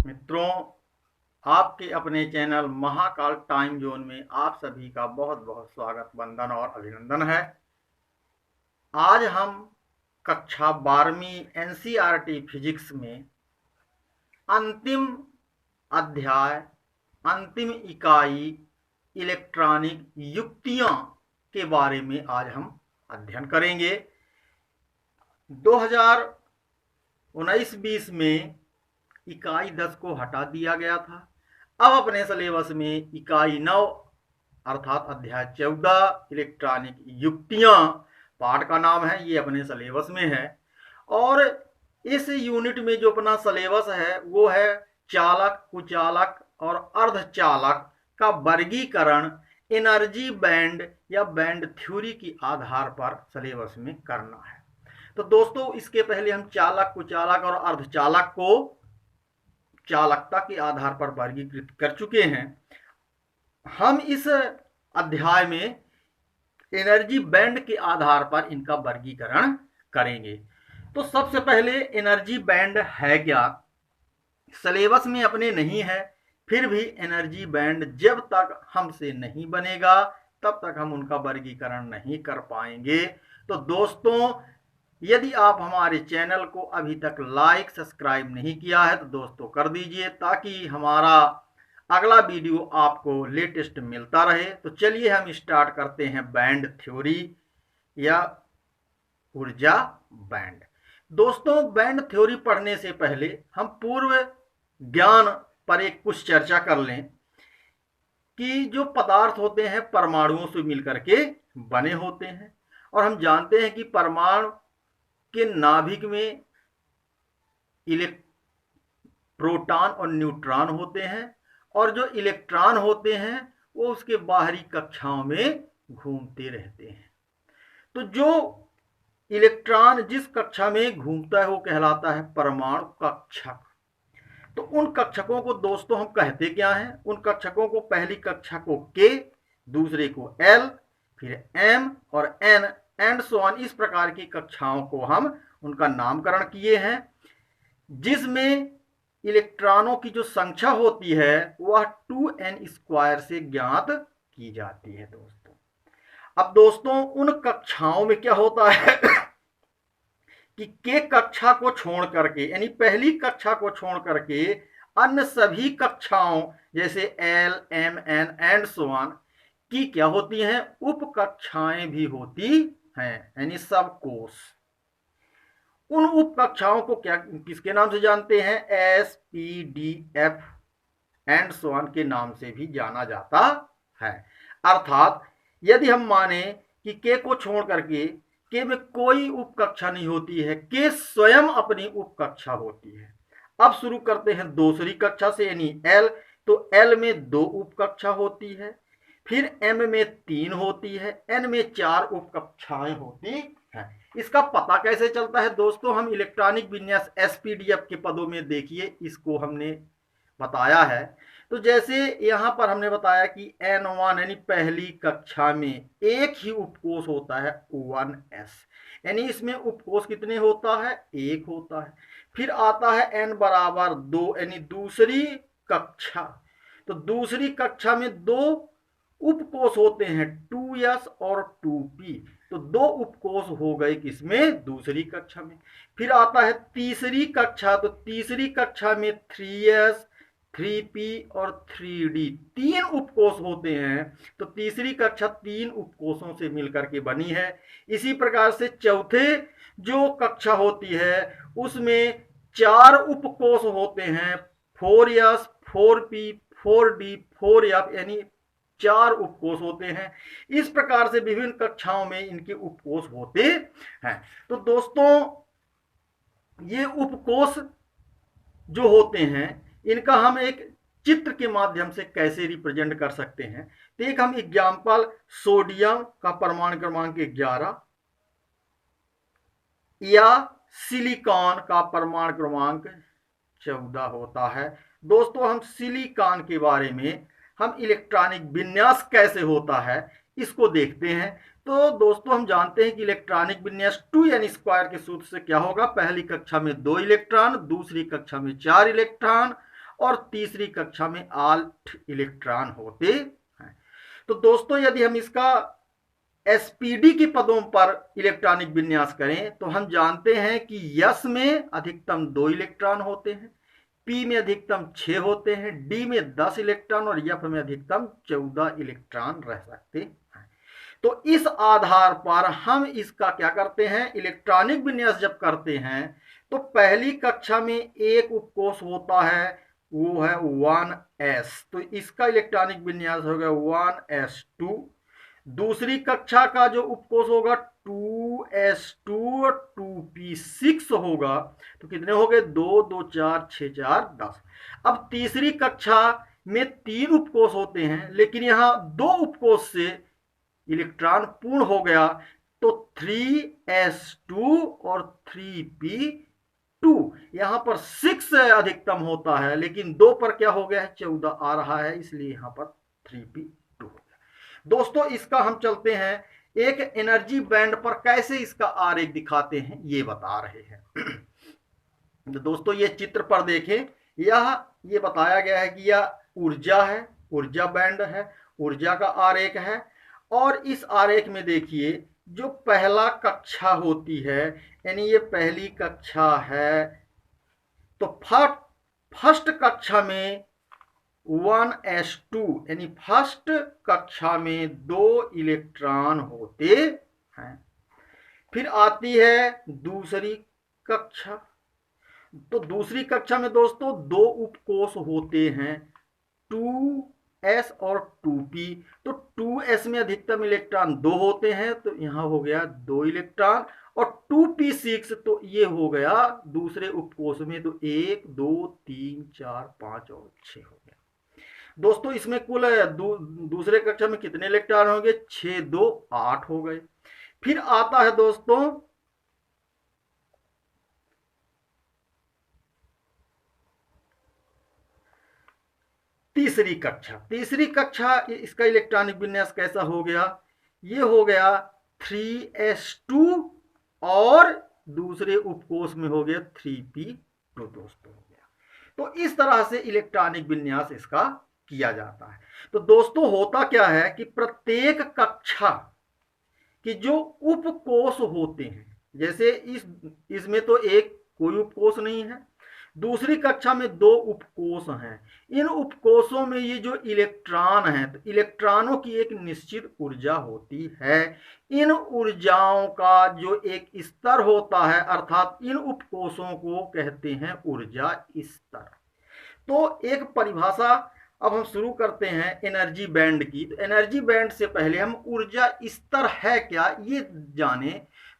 मित्रों, आपके अपने चैनल महाकाल टाइम जोन में आप सभी का बहुत बहुत स्वागत, वंदन और अभिनंदन है। आज हम कक्षा 12वीं एनसीईआरटी फिजिक्स में अंतिम अध्याय, अंतिम इकाई इलेक्ट्रॉनिक युक्तियां के बारे में आज हम अध्ययन करेंगे। 2019-20 में इकाई 10 को हटा दिया गया था। अब अपने सिलेबस में इकाई 9 अर्थात अध्याय 14 इलेक्ट्रॉनिक युक्तियां पाठ का नाम है, ये अपने सिलेबस में है। और इस यूनिट में जो अपना सिलेबस है वो है चालक, कुचालक और अर्धचालक का वर्गीकरण एनर्जी बैंड या बैंड थ्योरी की आधार पर सिलेबस में करना है। तो दोस्तों, इसके पहले हम चालक, कुचालक और अर्धचालक को चालकता के आधार पर वर्गीकृत कर चुके हैं। हम इस अध्याय में एनर्जी बैंड के आधार पर इनका वर्गीकरण करेंगे। तो सबसे पहले एनर्जी बैंड है क्या? सिलेबस में अपने नहीं है, फिर भी एनर्जी बैंड जब तक हमसे नहीं बनेगा तब तक हम उनका वर्गीकरण नहीं कर पाएंगे। तो दोस्तों, यदि आप हमारे चैनल को अभी तक लाइक, सब्सक्राइब नहीं किया है तो दोस्तों कर दीजिए, ताकि हमारा अगला वीडियो आपको लेटेस्ट मिलता रहे। तो चलिए हम स्टार्ट करते हैं बैंड थ्योरी या ऊर्जा बैंड। दोस्तों, बैंड थ्योरी पढ़ने से पहले हम पूर्व ज्ञान पर एक कुछ चर्चा कर लें कि जो पदार्थ होते हैं परमाणुओं से मिलकर के बने होते हैं, और हम जानते हैं कि परमाणु के नाभिक में प्रोटॉन और न्यूट्रॉन होते हैं, और जो इलेक्ट्रॉन होते हैं वो उसके बाहरी कक्षाओं में घूमते रहते हैं। तो जो इलेक्ट्रॉन जिस कक्षा में घूमता है वो कहलाता है परमाणु कक्षक। तो उन कक्षकों को दोस्तों हम कहते क्या हैं? उन कक्षकों को पहली कक्षा को K, दूसरे को L, फिर M और N एंड सो ऑन, इस प्रकार की कक्षाओं को हम उनका नामकरण किए हैं, जिसमें इलेक्ट्रॉनों की जो संख्या होती है वह 2n² से ज्ञात की जाती है दोस्तों। अब दोस्तों, उन कक्षाओं में क्या होता है कि K कक्षा को छोड़ करके, यानी पहली कक्षा को छोड़ करके अन्य सभी कक्षाओं जैसे L, M, N and so on की क्या होती हैं? उप कक्षाएं भी होती हैं, यानी सब कोष। उन उप कक्षाओं को क्या किसके नाम से जानते हैं? S, P, D, F and so on के नाम से भी जाना जाता है। अर्थात यदि हम माने कि K को छोड़ करके K में कोई उप कक्षा नहीं होती है, K स्वयं अपनी उप कक्षा होती है। अब शुरू करते हैं दूसरी कक्षा से, यानी L। तो L में 2 उप कक्षा होती है, फिर M में 3 होती है, N में 4 उप कक्षाएं होती हैं। इसका पता कैसे चलता है दोस्तों? हम इलेक्ट्रॉनिक विन्यास SPDF के पदों में देखिए, इसको हमने बताया है। तो जैसे यहां पर हमने बताया कि N1 यानी पहली कक्षा में एक ही उपकोष होता है 1s, यानी इसमें उपकोष कितने होता है? 1 होता है। फिर आता है N बराबर 2, यानी दूसरी कक्षा। तो दूसरी कक्षा में 2 उपकोष होते हैं 2s और 2p। तो 2 उपकोष हो गए किसमें? दूसरी कक्षा में। फिर आता है तीसरी कक्षा। तो तीसरी कक्षा में 3s, 3p और 3d 3 उपकोष होते हैं। तो तीसरी कक्षा 3 उपकोषों से मिलकर के बनी है। इसी प्रकार से चौथे जो कक्षा होती है उसमें 4 उपकोष होते हैं 4s, 4p, 4d, 4f, यानी 4 उपकोष होते हैं। इस प्रकार से विभिन्न कक्षाओं में इनके उपकोष होते हैं। तो दोस्तों, ये उपकोष जो होते हैं इनका हम एक चित्र के माध्यम से कैसे रिप्रेजेंट कर सकते हैं? तो एक हम एग्जाम्पल, सोडियम का परमाणु क्रमांक 11 या सिलिकॉन का परमाणु क्रमांक 14 होता है। दोस्तों, हम सिलिकॉन के बारे में, हम इलेक्ट्रॉनिक विन्यास कैसे होता है इसको देखते हैं। तो दोस्तों, हम जानते हैं कि इलेक्ट्रॉनिक विन्यास 2n² के सूत्र से क्या होगा? पहली कक्षा में 2 इलेक्ट्रॉन, दूसरी कक्षा में 4 इलेक्ट्रॉन और तीसरी कक्षा में 8 इलेक्ट्रॉन होते हैं। तो दोस्तों यदि हम इसका एसपीडी की पदों पर इलेक्ट्रॉनिक विन्यास करें तो हम जानते हैं कि यस में अधिकतम 2 इलेक्ट्रॉन होते हैं, पी में अधिकतम 6 होते हैं, डी में 10 इलेक्ट्रॉन और एफ में अधिकतम 14 इलेक्ट्रॉन रह सकते हैं। तो इस आधार पर हम इसका क्या करते हैं, इलेक्ट्रॉनिक विन्यास जब करते हैं तो पहली कक्षा में एक उपकोष होता है, वो है 1s, तो इसका इलेक्ट्रॉनिक विन्यास होगा 1s2। दूसरी कक्षा का जो उपकोष होगा 2s2 और 2p6 होगा, तो कितने हो गए, 2 2 4 6 4 10। अब तीसरी कक्षा में 3 उपकोष होते हैं, लेकिन यहां 2 उपकोष से इलेक्ट्रॉन पूर्ण हो गया, तो 3s2 और 3p2। यहां पर 6 अधिकतम होता है, लेकिन 2 पर क्या हो गया है, 14 आ रहा है, इसलिए यहां पर 3p2 हो गया। दोस्तों इसका हम चलते हैं एक एनर्जी बैंड पर, कैसे इसका आरेख दिखाते हैं ये बता रहे हैं। दोस्तों ये चित्र पर देखें, ये बताया गया है कि यह ऊर्जा है, ऊर्जा बैंड है, ऊर्जा का आरेख है। और इस आरेख में देखिए जो पहला कक्षा होती है, यानी ये पहली कक्षा है, तो फर्स्ट कक्षा में 1s2 यानी फर्स्ट कक्षा में 2 इलेक्ट्रॉन होते हैं। फिर आती है दूसरी कक्षा, तो दूसरी कक्षा में दोस्तों 2 उपकोष होते हैं, 2s और 2p। तो 2s में अधिकतम इलेक्ट्रॉन 2 होते हैं, तो यहां हो गया 2 इलेक्ट्रॉन, और 2p6 तो ये हो गया दूसरे उपकोष में, तो 1 2 3 4 5 और 6 हो गया। दोस्तों इसमें कुल दूसरे कक्षा में कितने इलेक्ट्रॉन होंगे, 6 2 8 हो गए। फिर आता है दोस्तों तीसरी कक्षा। तीसरी कक्षा इसका इलेक्ट्रॉनिक विन्यास कैसा हो गया, ये हो गया 3s2 और दूसरे उपकोष में हो गया 3p2 दोस्तों हो गया। तो इस तरह से इलेक्ट्रॉनिक विन्यास इसका किया जाता है। तो दोस्तों होता क्या है कि प्रत्येक कक्षा के जो उपकोष होते हैं, जैसे इसमें तो एक कोई उपकोष नहीं है, दूसरी कक्षा में 2 उपकोष हैं, इन उपकोषों में ये जो इलेक्ट्रॉन हैं, तो इलेक्ट्रॉनों की एक निश्चित ऊर्जा होती है। इन ऊर्जाओं का जो एक स्तर होता है, अर्थात इन उपकोषों को कहते हैं ऊर्जा स्तर। तो एक परिभाषा अब हम शुरू करते हैं एनर्जी बैंड की। तो एनर्जी बैंड से पहले हम ऊर्जा स्तर है क्या ये जाने।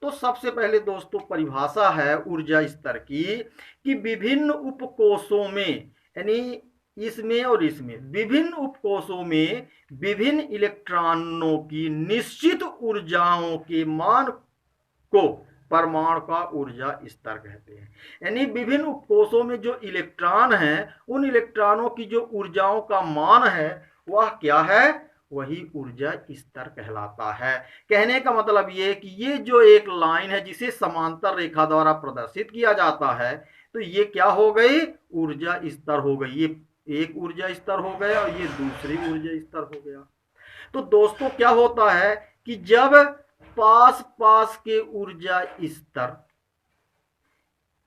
तो सबसे पहले दोस्तों परिभाषा है ऊर्जा स्तर की कि विभिन्न उपकोषों में, यानी इसमें और इसमें, विभिन्न उपकोषों में विभिन्न इलेक्ट्रॉनों की निश्चित ऊर्जाओं के मान को परमाणु का ऊर्जा स्तर कहते हैं। यानी विभिन्न उपकोषों में जो इलेक्ट्रॉन हैं, उन इलेक्ट्रॉनों की जो ऊर्जाओं का मान है वह क्या है, वही ऊर्जा स्तर कहलाता है। कहने का मतलब ये कि ये जो एक लाइन है जिसे समांतर रेखा द्वारा प्रदर्शित किया जाता है, तो ये क्या हो गई, ऊर्जा स्तर हो गई। ये एक ऊर्जा स्तर हो गया और ये दूसरी ऊर्जा स्तर हो गया। तो दोस्तों क्या होता है कि जब पास पास के ऊर्जा स्तर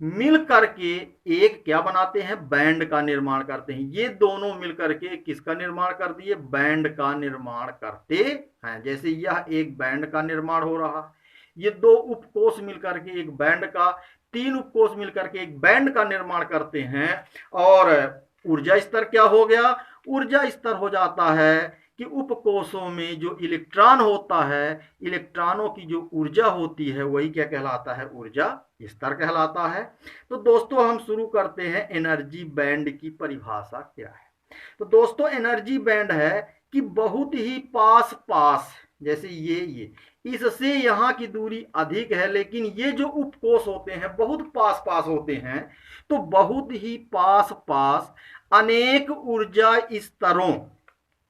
मिल करके एक क्या बनाते हैं, बैंड का निर्माण करते हैं। ये दोनों मिल करके किसका निर्माण कर दिए, बैंड का निर्माण करते हैं। जैसे यह एक बैंड का निर्माण हो रहा, ये 2 उपकोष मिलकर के एक बैंड का, 3 उपकोष मिलकर के एक बैंड का निर्माण करते हैं। और ऊर्जा स्तर क्या हो गया, ऊर्जा स्तर हो जाता है कि उपकोषों में जो इलेक्ट्रॉन होता है, इलेक्ट्रॉनों की जो ऊर्जा होती है वही क्या कहलाता है, ऊर्जा स्तर कहलाता है। तो दोस्तों हम शुरू करते हैं एनर्जी बैंड की परिभाषा क्या है। तो दोस्तों एनर्जी बैंड है कि बहुत ही पास पास, जैसे ये इससे यहाँ की दूरी अधिक है, लेकिन ये जो उपकोष होते हैं बहुत पास पास होते हैं, तो बहुत ही पास पास अनेक ऊर्जा स्तरों,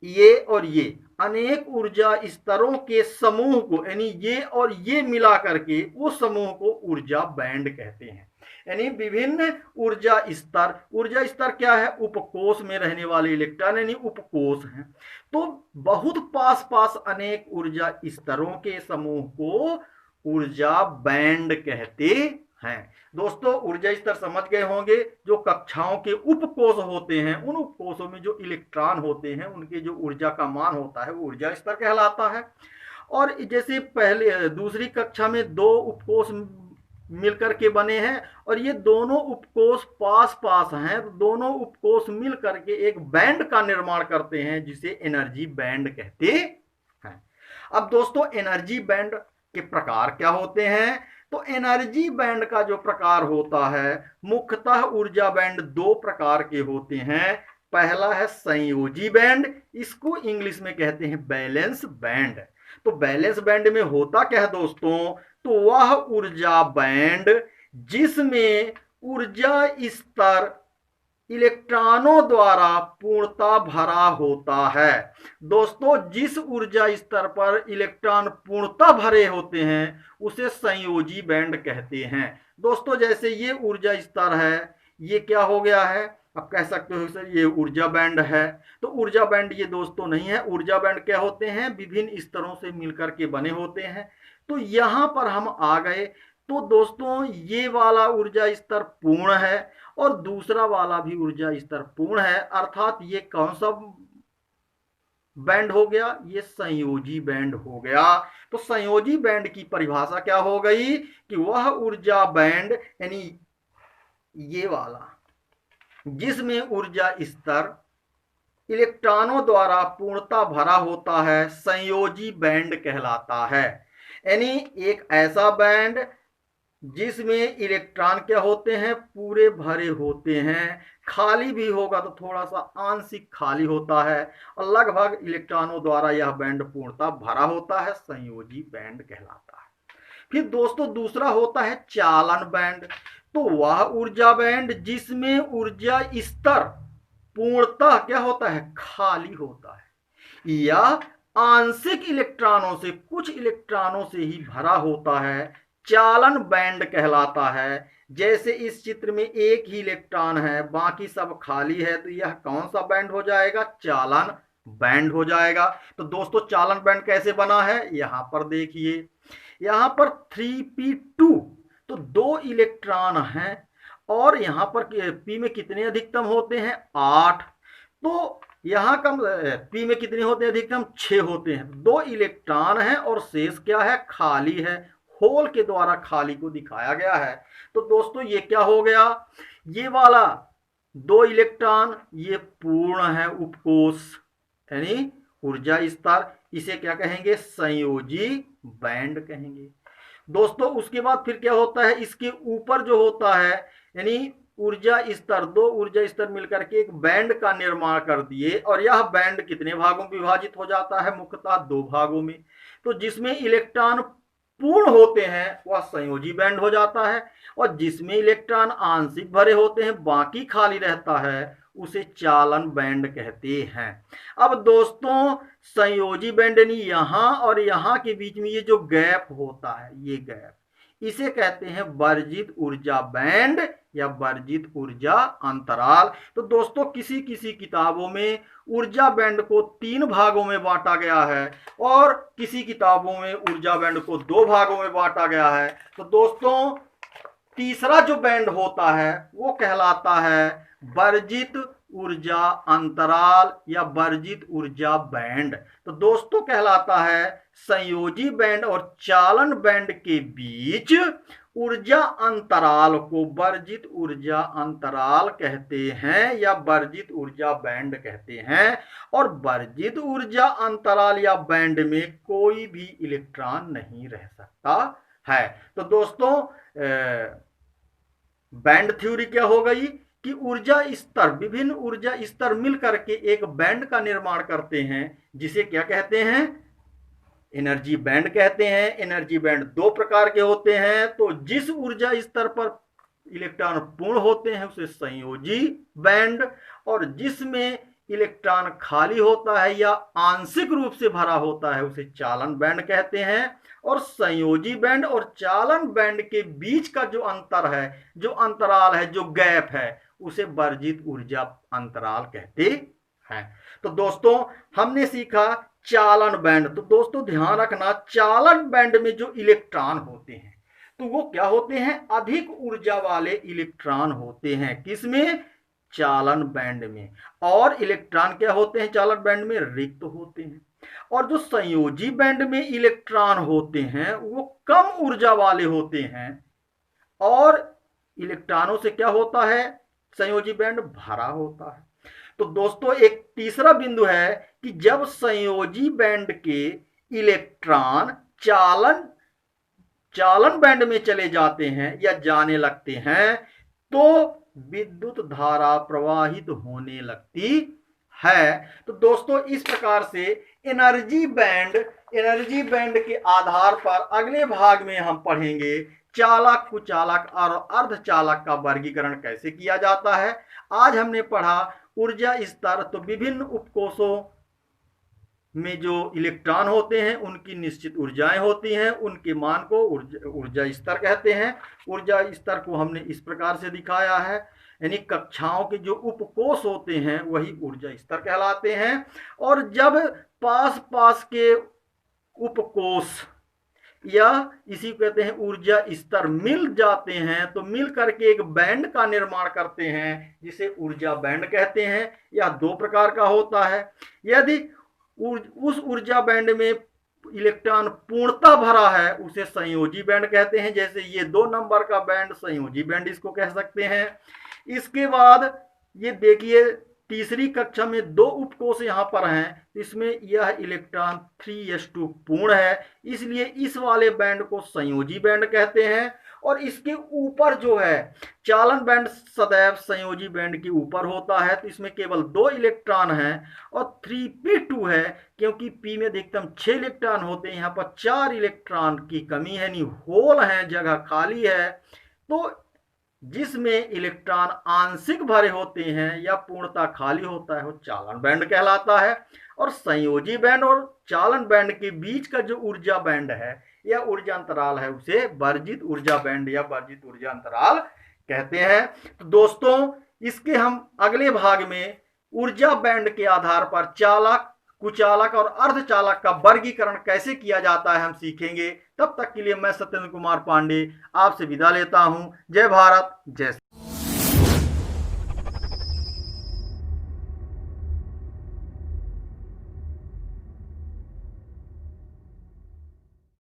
ये और ये अनेक ऊर्जा स्तरों के समूह को, यानी ये और ये मिला करके उस समूह को ऊर्जा बैंड कहते हैं। यानी विभिन्न ऊर्जा स्तर। ऊर्जा स्तर क्या है? उपकोष में रहने वाले इलेक्ट्रॉन यानी उपकोष हैं। तो बहुत पास पास अनेक ऊर्जा स्तरों के समूह को ऊर्जा बैंड कहते हैं। दोस्तों ऊर्जा स्तर समझ गए होंगे। जो कक्षाओं के उपकोष होते हैं, उन उपकोषों में जो इलेक्ट्रॉन होते हैं उनके जो ऊर्जा का मान होता है वो ऊर्जा स्तर कहलाता है। और जैसे पहले दूसरी कक्षा में दो उपकोष मिलकर के बने हैं और ये दोनों उपकोष पास पास हैं, तो दोनों उपकोष मिल करके एक बैंड का निर्माण करते हैं जिसे एनर्जी बैंड कहते हैं। अब दोस्तों एनर्जी बैंड के प्रकार क्या होते हैं? तो एनर्जी बैंड का जो प्रकार होता है मुख्यतः ऊर्जा बैंड दो प्रकार के होते हैं। पहला है संयोजी बैंड, इसको इंग्लिश में कहते हैं बैलेंस बैंड। तो बैलेंस बैंड में होता क्या है दोस्तों? तो वह ऊर्जा बैंड जिसमें ऊर्जा स्तर इलेक्ट्रॉनों द्वारा पूर्णतः भरा होता है। दोस्तों जिस ऊर्जा स्तर पर इलेक्ट्रॉन पूर्णतः भरे होते हैं उसे संयोजी बैंड कहते हैं। दोस्तों जैसे ये ऊर्जा स्तर है, ये क्या हो गया है? आप कह सकते हो सर ये ऊर्जा बैंड है। तो ऊर्जा बैंड ये दोस्तों नहीं है। ऊर्जा बैंड क्या होते हैं? विभिन्न स्तरों से मिलकर के बने होते हैं। तो यहां पर हम आ गए। तो दोस्तों ये वाला ऊर्जा स्तर पूर्ण है और दूसरा वाला भी ऊर्जा स्तर पूर्ण है, अर्थात ये कौन सा बैंड हो गया? ये संयोजी बैंड हो गया। तो संयोजी बैंड की परिभाषा क्या हो गई कि वह ऊर्जा बैंड यानी ये वाला जिसमें ऊर्जा स्तर इलेक्ट्रॉनों द्वारा पूर्णतः भरा होता है संयोजी बैंड कहलाता है। यानी एक ऐसा बैंड जिसमें इलेक्ट्रॉन क्या होते हैं? पूरे भरे होते हैं। खाली भी होगा तो थोड़ा सा आंशिक खाली होता है और लगभग इलेक्ट्रॉनों द्वारा यह बैंड पूर्णतः भरा होता है, संयोजी बैंड कहलाता है। फिर दोस्तों दूसरा होता है चालन बैंड। तो वह ऊर्जा बैंड जिसमें ऊर्जा स्तर पूर्णतः क्या होता है? खाली होता है या आंशिक इलेक्ट्रॉनों से, कुछ इलेक्ट्रॉनों से ही भरा होता है, चालन बैंड कहलाता है। जैसे इस चित्र में एक ही इलेक्ट्रॉन है, बाकी सब खाली है, तो यह कौन सा बैंड हो जाएगा? चालन बैंड हो जाएगा। तो दोस्तों चालन बैंड कैसे बना है? यहां पर देखिए, यहां पर 3p2, तो दो इलेक्ट्रॉन हैं और यहां पर p में कितने अधिकतम होते हैं? 8। तो यहां कम p में कितने होते हैं अधिकतम? 6 होते हैं। दो इलेक्ट्रॉन हैं और शेष क्या है? खाली है। होल के द्वारा खाली को दिखाया गया है। तो दोस्तों ये क्या हो गया? ये वाला दो इलेक्ट्रॉन ये पूर्ण है उपकोष यानी ऊर्जा स्तर, इसे क्या कहेंगे? संयोजी बैंड कहेंगे। दोस्तों उसके बाद फिर क्या होता है? इसके ऊपर जो होता है यानी ऊर्जा स्तर, दो ऊर्जा स्तर मिलकर के एक बैंड का निर्माण कर दिए और यह बैंड कितने भागों में विभाजित हो जाता है? मुख्यतः दो भागों में। तो जिसमें इलेक्ट्रॉन पूर्ण होते हैं वह संयोजी बैंड हो जाता है और जिसमें इलेक्ट्रॉन आंशिक भरे होते हैं, बाकी खाली रहता है, उसे चालन बैंड कहते हैं। अब दोस्तों संयोजी बैंड यानी यहां और यहां के बीच में ये जो गैप होता है, ये गैप, इसे कहते हैं वर्जित ऊर्जा बैंड या वर्जित ऊर्जा अंतराल। तो दोस्तों किसी किसी किताबों में ऊर्जा बैंड को 3 भागों में बांटा गया है और किसी किताबों में ऊर्जा बैंड को 2 भागों में बांटा गया है। तो दोस्तों तीसरा जो बैंड होता है वो कहलाता है वर्जित ऊर्जा अंतराल या वर्जित ऊर्जा बैंड। तो दोस्तों कहलाता है संयोजी बैंड और चालन बैंड के बीच ऊर्जा अंतराल को वर्जित ऊर्जा अंतराल कहते हैं या वर्जित ऊर्जा बैंड कहते हैं। और वर्जित ऊर्जा अंतराल या बैंड में कोई भी इलेक्ट्रॉन नहीं रह सकता है। तो दोस्तों बैंड थ्योरी क्या हो गई कि ऊर्जा स्तर, विभिन्न ऊर्जा स्तर मिलकर के एक बैंड का निर्माण करते हैं जिसे क्या कहते हैं? एनर्जी बैंड कहते हैं। एनर्जी बैंड 2 प्रकार के होते हैं। तो जिस ऊर्जा स्तर पर इलेक्ट्रॉन पूर्ण होते हैं उसे संयोजी बैंड और जिसमें इलेक्ट्रॉन खाली होता है या आंशिक रूप से भरा होता है उसे चालन बैंड कहते हैं। और संयोजी बैंड और चालन बैंड के बीच का जो अंतर है, जो अंतराल है, जो गैप है, उसे वर्जित ऊर्जा अंतराल कहते हैं। तो दोस्तों हमने सीखा चालन बैंड। तो दोस्तों ध्यान रखना, चालन बैंड में जो इलेक्ट्रॉन होते हैं तो वो क्या होते हैं, अधिक ऊर्जा वाले इलेक्ट्रॉन होते हैं। किसमें, चालन बैंड में। और इलेक्ट्रॉन क्या होते हैं चालन बैंड में, रिक्त होते हैं। और जो संयोजी बैंड में इलेक्ट्रॉन होते हैं वो कम ऊर्जा वाले होते हैं और इलेक्ट्रॉनों से क्या होता है, संयोजी बैंड भरा होता है। तो दोस्तों एक तीसरा बिंदु है कि जब संयोजी बैंड के इलेक्ट्रॉन चालन बैंड में चले जाते हैं या जाने लगते हैं तो विद्युत धारा प्रवाहित होने लगती है। तो दोस्तों इस प्रकार से एनर्जी बैंड के आधार पर अगले भाग में हम पढ़ेंगे चालक, कुचालक और अर्धचालक का वर्गीकरण कैसे किया जाता है। आज हमने पढ़ा ऊर्जा स्तर। तो विभिन्न उपकोषों में जो इलेक्ट्रॉन होते हैं उनकी निश्चित ऊर्जाएं होती हैं, उनके मान को ऊर्जा स्तर कहते हैं। ऊर्जा स्तर को हमने इस प्रकार से दिखाया है, यानी कक्षाओं के जो उपकोष होते हैं वही ऊर्जा स्तर कहलाते हैं। और जब पास पास के उपकोष या इसी को कहते हैं ऊर्जा स्तर मिल जाते हैं तो मिल करके एक बैंड का निर्माण करते हैं जिसे ऊर्जा बैंड कहते हैं। यह दो प्रकार का होता है। यदि उस ऊर्जा बैंड में इलेक्ट्रॉन पूर्णतः भरा है उसे संयोजी बैंड कहते हैं। जैसे ये 2 नंबर का बैंड संयोजी बैंड इसको कह सकते हैं। इसके बाद ये देखिए तीसरी कक्षा में 2 उपकोष यहाँ पर हैं, इसमें यह इलेक्ट्रॉन 3s2 पूर्ण है, इसलिए इस वाले बैंड को संयोजी बैंड कहते हैं। और इसके ऊपर जो है चालन बैंड सदैव संयोजी बैंड के ऊपर होता है, तो इसमें केवल 2 इलेक्ट्रॉन हैं और 3p2 है क्योंकि p में अधिकतम 6 इलेक्ट्रॉन होते हैं, यहाँ पर 4 इलेक्ट्रॉन की कमी है, नहीं होल है, जगह खाली है। तो जिसमें इलेक्ट्रॉन आंशिक भरे होते हैं या पूर्णतः खाली होता है वो चालन बैंड कहलाता है। और संयोजी बैंड और चालन बैंड के बीच का जो ऊर्जा बैंड है या ऊर्जा अंतराल है उसे वर्जित ऊर्जा बैंड या वर्जित ऊर्जा अंतराल कहते हैं। तो दोस्तों इसके हम अगले भाग में ऊर्जा बैंड के आधार पर चालक, कुचालक और अर्धचालक का वर्गीकरण कैसे किया जाता है हम सीखेंगे। तब तक के लिए मैं सत्येंद्र कुमार पांडे आपसे विदा लेता हूं। जय भारत, जय